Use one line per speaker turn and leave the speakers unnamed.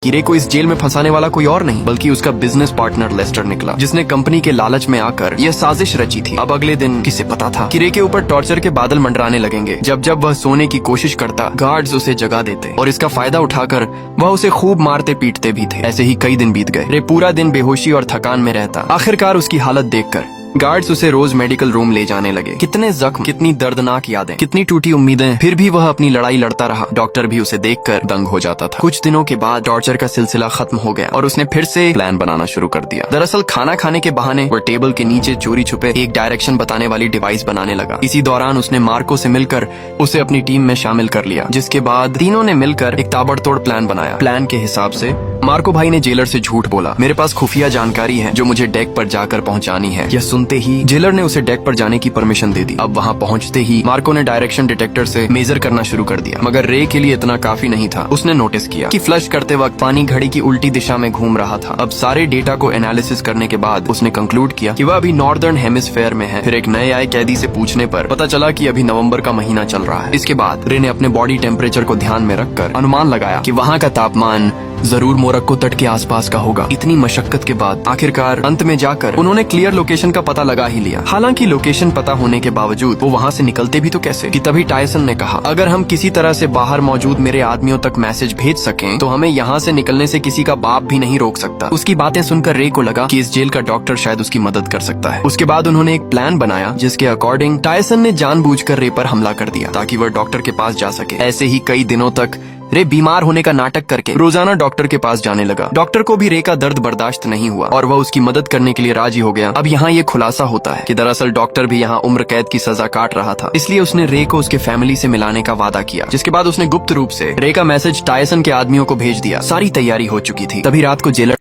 कि रे को इस जेल में फंसाने वाला कोई और नहीं बल्कि उसका बिजनेस पार्टनर लेस्टर निकला, जिसने कंपनी के लालच में आकर यह साजिश रची थी। अब अगले दिन किसे पता था कि रे के ऊपर टॉर्चर के बादल मंडराने लगेंगे। जब जब वह सोने की कोशिश करता, गार्ड्स उसे जगा देते और इसका फायदा उठाकर वह उसे खूब मारते पीटते भी थे। ऐसे ही कई दिन बीत गए। रे पूरा दिन बेहोशी और थकान में रहता। आखिरकार उसकी हालत देखकर गार्ड्स उसे रोज मेडिकल रूम ले जाने लगे। कितने जख्म, कितनी दर्दनाक यादें, कितनी टूटी उम्मीदें, फिर भी वह अपनी लड़ाई लड़ता रहा। डॉक्टर भी उसे देखकर दंग हो जाता था। कुछ दिनों के बाद टॉर्चर का सिलसिला खत्म हो गया और उसने फिर से प्लान बनाना शुरू कर दिया। दरअसल खाना खाने के बहाने वह टेबल के नीचे चोरी छुपे एक डायरेक्शन बताने वाली डिवाइस बनाने लगा। इसी दौरान उसने मार्को से मिलकर उसे अपनी टीम में शामिल कर लिया, जिसके बाद तीनों ने मिलकर एक ताबड़तोड़ प्लान बनाया। प्लान के हिसाब से मार्को भाई ने जेलर से झूठ बोला, मेरे पास खुफिया जानकारी है जो मुझे डेक पर जाकर पहुंचानी है। यह सुनते ही जेलर ने उसे डेक पर जाने की परमिशन दे दी। अब वहां पहुंचते ही मार्को ने डायरेक्शन डिटेक्टर से मेजर करना शुरू कर दिया, मगर रे के लिए इतना काफी नहीं था। उसने नोटिस किया कि फ्लश करते वक्त पानी घड़ी की उल्टी दिशा में घूम रहा था। अब सारे डेटा को एनालिसिस करने के बाद उसने कंक्लूड किया कि वह अभी नॉर्दर्न हेमिस्फेयर में है। फिर एक नए आए कैदी से पूछने पर पता चला कि अभी नवंबर का महीना चल रहा है। इसके बाद रे ने अपने बॉडी टेम्परेचर को ध्यान में रखकर अनुमान लगाया कि वहाँ का तापमान जरूर मोरक्को तट के आसपास का होगा। इतनी मशक्कत के बाद आखिरकार अंत में जाकर उन्होंने क्लियर लोकेशन का पता लगा ही लिया। हालांकि लोकेशन पता होने के बावजूद वो वहाँ से निकलते भी तो कैसे, कि तभी टायसन ने कहा, अगर हम किसी तरह से बाहर मौजूद मेरे आदमियों तक मैसेज भेज सकें तो हमें यहाँ से निकलने से किसी का बाप भी नहीं रोक सकता। उसकी बातें सुनकर रे को लगा कि इस जेल का डॉक्टर शायद उसकी मदद कर सकता है। उसके बाद उन्होंने एक प्लान बनाया जिसके अकॉर्डिंग टायसन ने जानबूझकर रे पर हमला कर दिया ताकि वह डॉक्टर के पास जा सके। ऐसे ही कई दिनों तक रे बीमार होने का नाटक करके रोजाना डॉक्टर के पास जाने लगा। डॉक्टर को भी रे का दर्द बर्दाश्त नहीं हुआ और वह उसकी मदद करने के लिए राजी हो गया। अब यहाँ ये खुलासा होता है कि दरअसल डॉक्टर भी यहाँ उम्र कैद की सजा काट रहा था, इसलिए उसने रे को उसके फैमिली से मिलाने का वादा किया। जिसके बाद उसने गुप्त रूप से रे का मैसेज टायसन के आदमियों को भेज दिया। सारी तैयारी हो चुकी थी। तभी रात को जेलर